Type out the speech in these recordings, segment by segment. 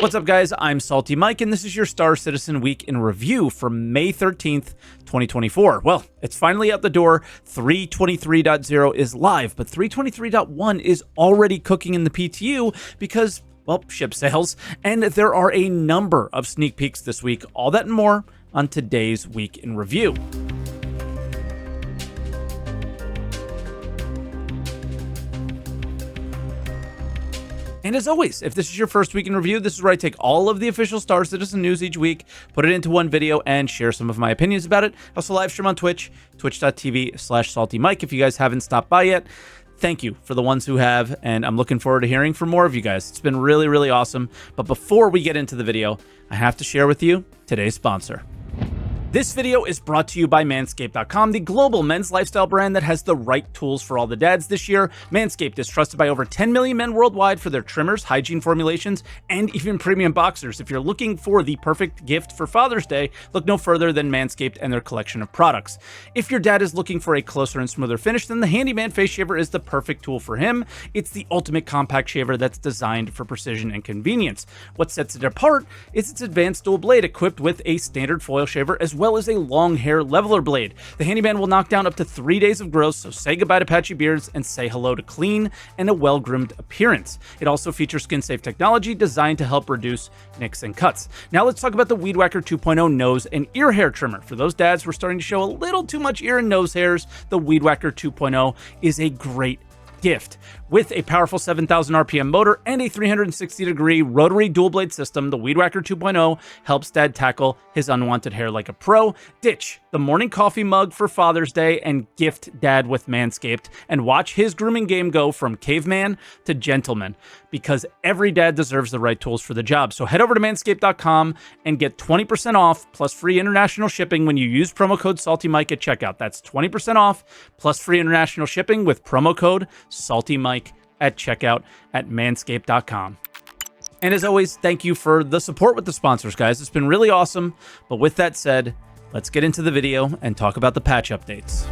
What's up, guys? I'm SaltEMike, and this is your Star Citizen Week in Review for May 13th, 2024. Well, it's finally out the door. 3.23.0 is live, but 3.23.1 is already cooking in the PTU because, well, ship sales, and there are a number of sneak peeks this week. All that and more on today's Week in Review. And as always, if this is your first week in review, this is where I take all of the official Star Citizen news each week, put it into one video, and share some of my opinions about it. I also live stream on Twitch, twitch.tv/SaltEMike if you guys haven't stopped by yet. Thank you for the ones who have, and I'm looking forward to hearing from more of you guys. It's been really, really awesome. But before we get into the video, I have to share with you today's sponsor. This video is brought to you by Manscaped.com, the global men's lifestyle brand that has the right tools for all the dads this year. Manscaped is trusted by over 10 million men worldwide for their trimmers, hygiene formulations, and even premium boxers. If you're looking for the perfect gift for Father's Day, look no further than Manscaped and their collection of products. If your dad is looking for a closer and smoother finish, then the Handyman Face Shaver is the perfect tool for him. It's the ultimate compact shaver that's designed for precision and convenience. What sets it apart is its advanced dual blade equipped with a standard foil shaver as well as a long hair leveler blade. The Handyman will knock down up to 3 days of growth, so say goodbye to patchy beards and say hello to clean and a well-groomed appearance. It also features skin-safe technology designed to help reduce nicks and cuts. Now let's talk about the Weed Whacker 2.0 nose and ear hair trimmer. For those dads who are starting to show a little too much ear and nose hairs, the Weed Whacker 2.0 is a great gift. With a powerful 7,000 RPM motor and a 360-degree rotary dual-blade system, the Weed Whacker 2.0 helps dad tackle his unwanted hair like a pro. Ditch the morning coffee mug for Father's Day and gift dad with Manscaped, and watch his grooming game go from caveman to gentleman, because every dad deserves the right tools for the job. So head over to manscaped.com and get 20% off plus free international shipping when you use promo code SaltEMike at checkout. That's 20% off plus free international shipping with promo code SaltEMike at checkout at manscaped.com. And as always, thank you for the support with the sponsors, guys. It's been really awesome. But with that said, let's get into the video and talk about the patch updates.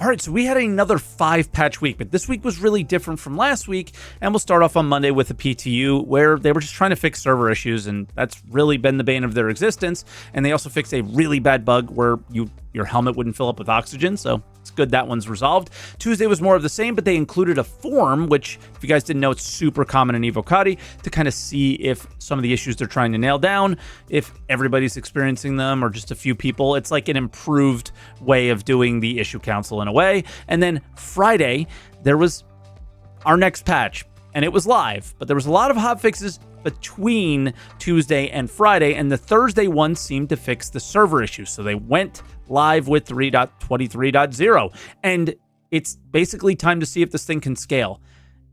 All right, so we had another 5-patch week, but this week was really different from last week, and we'll start off on Monday with the PTU, where they were just trying to fix server issues, and that's really been the bane of their existence. And they also fixed a really bad bug where your helmet wouldn't fill up with oxygen, so it's good that one's resolved. Tuesday was more of the same, but they included a form, which, if you guys didn't know, it's super common in Evocati, to kind of see if some of the issues they're trying to nail down, if everybody's experiencing them or just a few people. It's like an improved way of doing the issue council in a way. And then Friday, there was our next patch, and it was live, but there was a lot of hot fixes between Tuesday and Friday, and the Thursday one seemed to fix the server issue. So they went live with 3.23.0, and it's basically time to see if this thing can scale.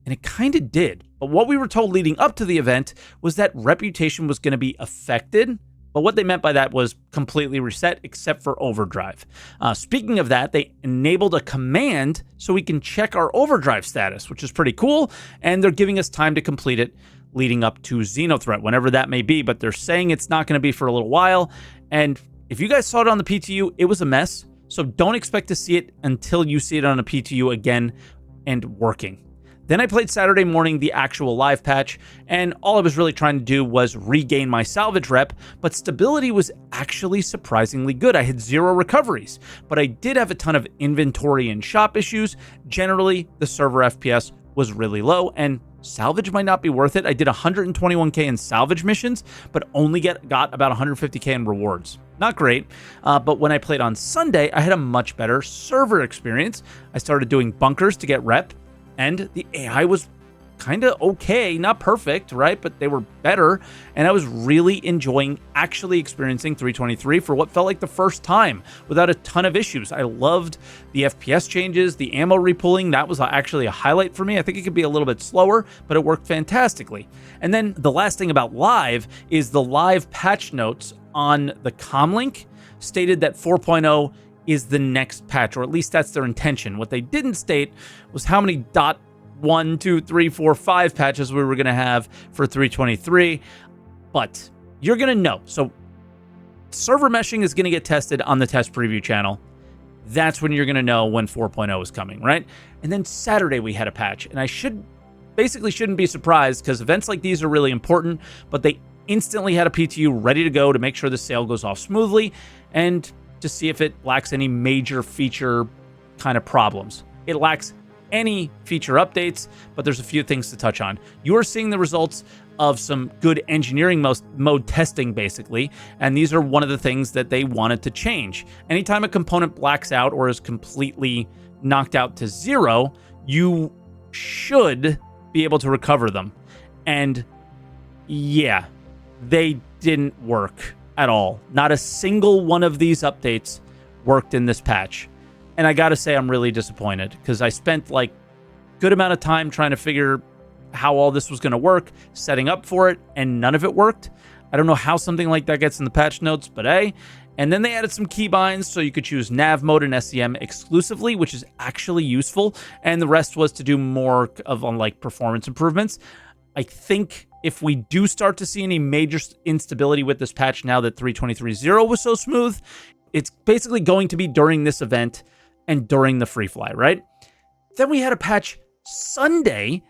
And it kind of did. But what we were told leading up to the event was that reputation was going to be affected. But what they meant by that was completely reset, except for Overdrive. Speaking of that, they enabled a command so we can check our Overdrive status, which is pretty cool. And they're giving us time to complete it leading up to Xenothreat, whenever that may be. But they're saying it's not going to be for a little while. And if you guys saw it on the PTU, it was a mess. So don't expect to see it until you see it on a PTU again and working. Then I played Saturday morning, the actual live patch, and all I was really trying to do was regain my salvage rep, but stability was actually surprisingly good. I had 0 recoveries, but I did have a ton of inventory and shop issues. Generally, the server FPS was really low, and salvage might not be worth it. I did 121k in salvage missions, but only got about 150k in rewards. Not great, but when I played on Sunday, I had a much better server experience. I started doing bunkers to get rep, and the AI was kind of okay, not perfect, right? But they were better, and I was really enjoying actually experiencing 323 for what felt like the first time without a ton of issues. I loved the FPS changes, the ammo repulling. That was actually a highlight for me. I think it could be a little bit slower, but it worked fantastically. And then the last thing about live is the live patch notes on the Comm link stated that 4.0 is the next patch, or at least that's their intention. What they didn't state was how many .1, 2, 3, 4, 5 patches we were going to have for 323, but you're going to know. So server meshing is going to get tested on the test preview channel. that's when you're going to know when 4.0 is coming, right? And then Saturday we had a patch, and I shouldn't be surprised because events like these are really important, but they instantly had a PTU ready to go to make sure the sale goes off smoothly and to see if it lacks any major feature kind of problems. It lacks any feature updates, but there's a few things to touch on. You are seeing the results of some good engineering mode testing, basically, and these are one of the things that they wanted to change. Anytime a component blacks out or is completely knocked out to zero, you should be able to recover them. And yeah, they didn't work at all. Not a single one of these updates worked in this patch. And I gotta say, I'm really disappointed because I spent like good amount of time trying to figure how all this was going to work, setting up for it, and none of it worked. I don't know how something like that gets in the patch notes, but hey. And then they added some keybinds so you could choose nav mode and SEM exclusively, which is actually useful. And the rest was to do more of like performance improvements. I think if we do start to see any major instability with this patch now that 3.23.0 was so smooth, it's basically going to be during this event and during the free fly, right? Then we had a patch Sunday.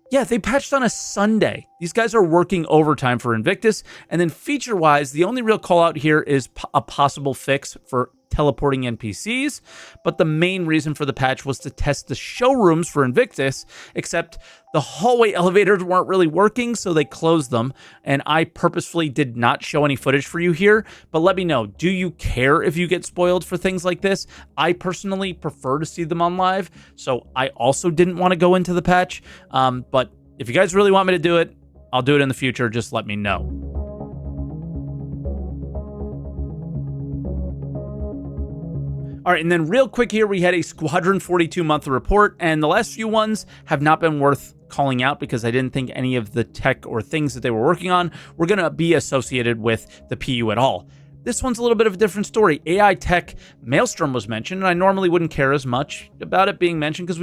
Yeah, they patched on a Sunday. These guys are working overtime for Invictus. And then feature-wise, the only real call out here is a possible fix for teleporting NPCs. But the main reason for the patch was to test the showrooms for Invictus, except the hallway elevators weren't really working, so they closed them. And I purposefully did not show any footage for you here. But let me know, do you care if you get spoiled for things like this? I personally prefer to see them on live, so I also didn't want to go into the patch. But if you guys really want me to do it, I'll do it in the future. Just let me know. All right, and then real quick here, we had a Squadron 42 monthly report, and the last few ones have not been worth calling out because I didn't think any of the tech or things that they were working on were going to be associated with the PU at all. This one's a little bit of a different story. AI tech Maelstrom was mentioned, and I normally wouldn't care as much about it being mentioned because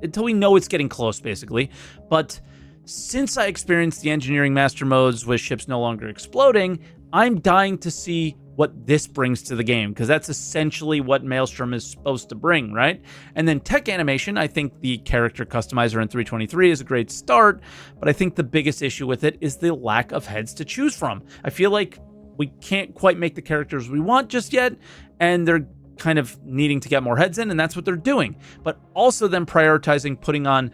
until we know it's getting close, basically. But since I experienced the engineering master modes with ships no longer exploding, I'm dying to see what this brings to the game, because that's essentially what Maelstrom is supposed to bring, right? And then tech animation, I think the character customizer in 3.23 is a great start, but I think the biggest issue with it is the lack of heads to choose from. I feel like we can't quite make the characters we want just yet, and they're kind of needing to get more heads in, and that's what they're doing. But also then prioritizing putting on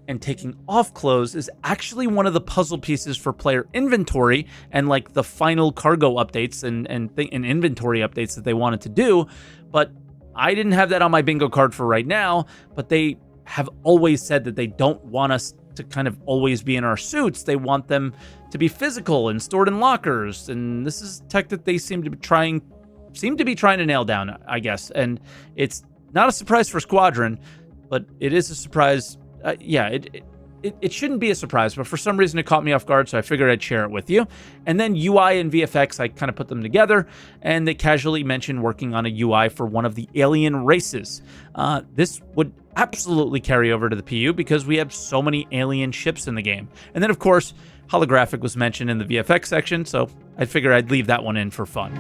and taking off clothes is actually one of the puzzle pieces for player inventory and like the final cargo updates and inventory updates that they wanted to do. But I didn't have that on my bingo card for right now, but they have always said that they don't want us to kind of always be in our suits. They want them to be physical and stored in lockers. And this is tech that they seem to be trying to nail down, I guess. And it's not a surprise for Squadron, but it is a surprise. It shouldn't be a surprise, but for some reason it caught me off guard, so I figured I'd share it with you. And then UI and VFX, I kind of put them together, and they casually mentioned working on a UI for one of the alien races. This would absolutely carry over to the PU because we have so many alien ships in the game. And then, of course, holographic was mentioned in the VFX section, so I figured I'd leave that one in for fun.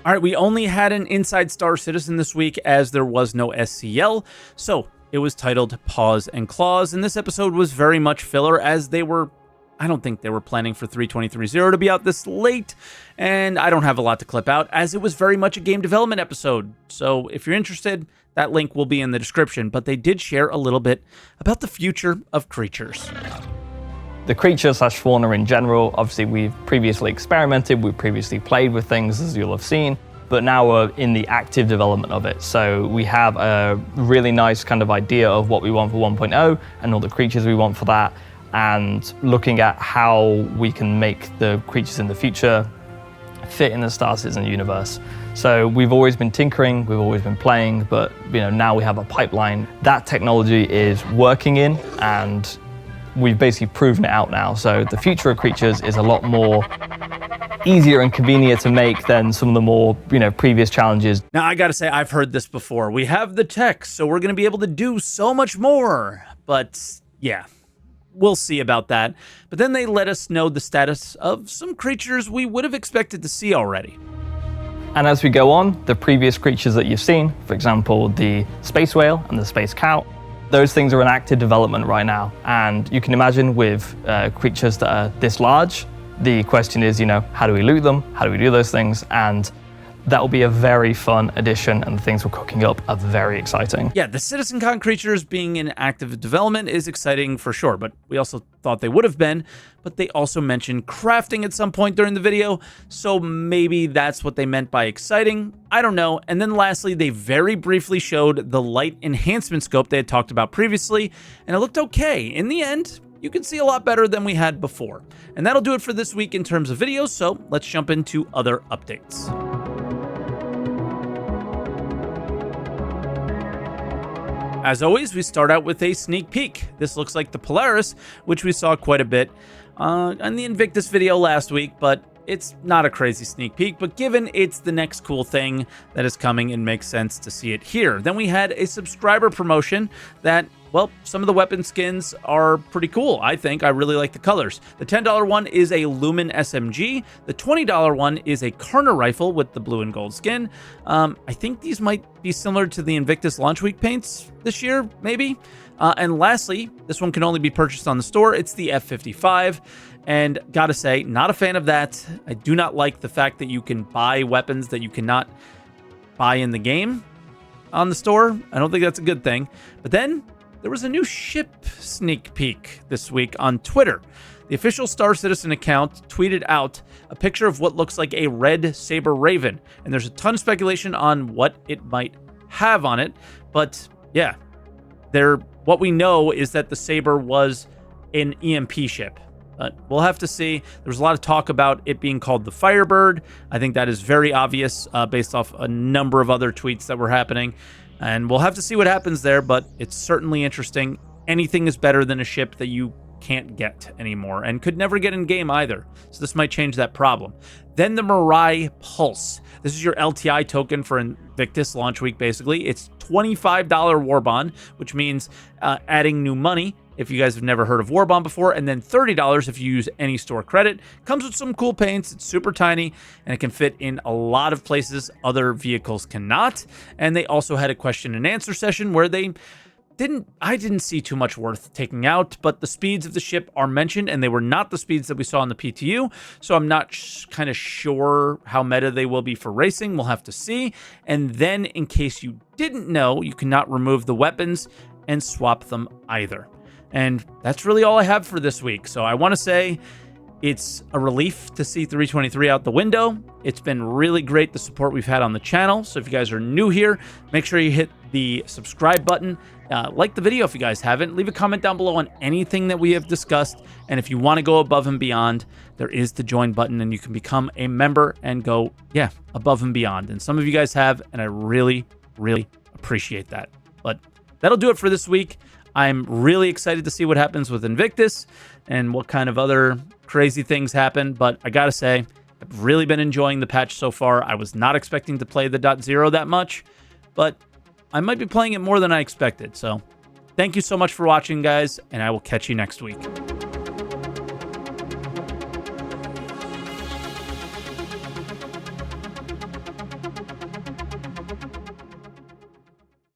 All right, we only had an Inside Star Citizen this week as there was no SCL, so it was titled Paws and Claws, and this episode was very much filler as I don't think they were planning for 3.23.0 to be out this late, and I don't have a lot to clip out as it was very much a game development episode. So if you're interested, that link will be in the description, but they did share a little bit about the future of creatures. The creature/fauna in general, obviously we've previously experimented, we've previously played with things as you'll have seen, but now we're in the active development of it. So we have a really nice kind of idea of what we want for 1.0 and all the creatures we want for that, and looking at how we can make the creatures in the future fit in the Star Citizen universe. So we've always been tinkering, we've always been playing, but now we have a pipeline that technology is working in, and we've basically proven it out now. So the future of creatures is a lot more easier and convenient to make than some of the more, previous challenges. Now, I gotta say, I've heard this before. We have the tech, so we're gonna be able to do so much more. But yeah, we'll see about that. But then they let us know the status of some creatures we would have expected to see already. And as we go on, the previous creatures that you've seen, for example, the space whale and the space cow, those things are in active development right now. And you can imagine with creatures that are this large, the question is, how do we loot them? How do we do those things? And that will be a very fun addition, and the things we're cooking up are very exciting. Yeah, the CitizenCon creatures being in active development is exciting for sure, but we also thought they would have been, but they also mentioned crafting at some point during the video, so maybe that's what they meant by exciting. I don't know. And then lastly, they very briefly showed the light enhancement scope they had talked about previously, and it looked okay. In the end, you can see a lot better than we had before. And that'll do it for this week in terms of videos, so let's jump into other updates. As always, we start out with a sneak peek. This looks like the Polaris, which we saw quite a bit on the Invictus video last week, but it's not a crazy sneak peek, but given it's the next cool thing that is coming, it makes sense to see it here. Then we had a subscriber promotion that, well, some of the weapon skins are pretty cool, I think. I really like the colors. The $10 one is a Lumen SMG. The $20 one is a Karna rifle with the blue and gold skin. I think these might be similar to the Invictus Launch Week paints this year, maybe. And lastly, this one can only be purchased on the store. It's the F55. And gotta say, not a fan of that. I do not like the fact that you can buy weapons that you cannot buy in the game on the store. I don't think that's a good thing. But then there was a new ship sneak peek this week on Twitter. The official Star Citizen account tweeted out a picture of what looks like a red Saber Raven. And there's a ton of speculation on what it might have on it. But yeah, what we know is that the Saber was an EMP ship. But we'll have to see. There's a lot of talk about it being called the Firebird. I think that is very obvious based off a number of other tweets that were happening. And we'll have to see what happens there, but it's certainly interesting. Anything is better than a ship that you can't get anymore and could never get in game either. So this might change that problem. Then the Mirai Pulse. This is your LTI token for Invictus Launch Week, basically. It's $25 War Bond, which means adding new money if you guys have never heard of War Bond before, and then $30 if you use any store credit. Comes with some cool paints. It's super tiny, and it can fit in a lot of places other vehicles cannot. And they also had a question and answer session where I didn't see too much worth taking out, but the speeds of the ship are mentioned, and they were not the speeds that we saw in the PTU, so I'm not kind of sure how meta they will be for racing. We'll have to see. And then, in case you didn't know, you cannot remove the weapons and swap them either. And that's really all I have for this week. So I want to say it's a relief to see 323 out the window. It's been really great, the support we've had on the channel. So if you guys are new here, make sure you hit the subscribe button. Like the video if you guys haven't. Leave a comment down below on anything that we have discussed. And if you want to go above and beyond, there is the join button, and you can become a member and go, above and beyond. And some of you guys have, and I really, really appreciate that. But that'll do it for this week. I'm really excited to see what happens with Invictus and what kind of other crazy things happen. But I gotta say, I've really been enjoying the patch so far. I was not expecting to play the .0 that much, but I might be playing it more than I expected. So thank you so much for watching, guys, and I will catch you next week.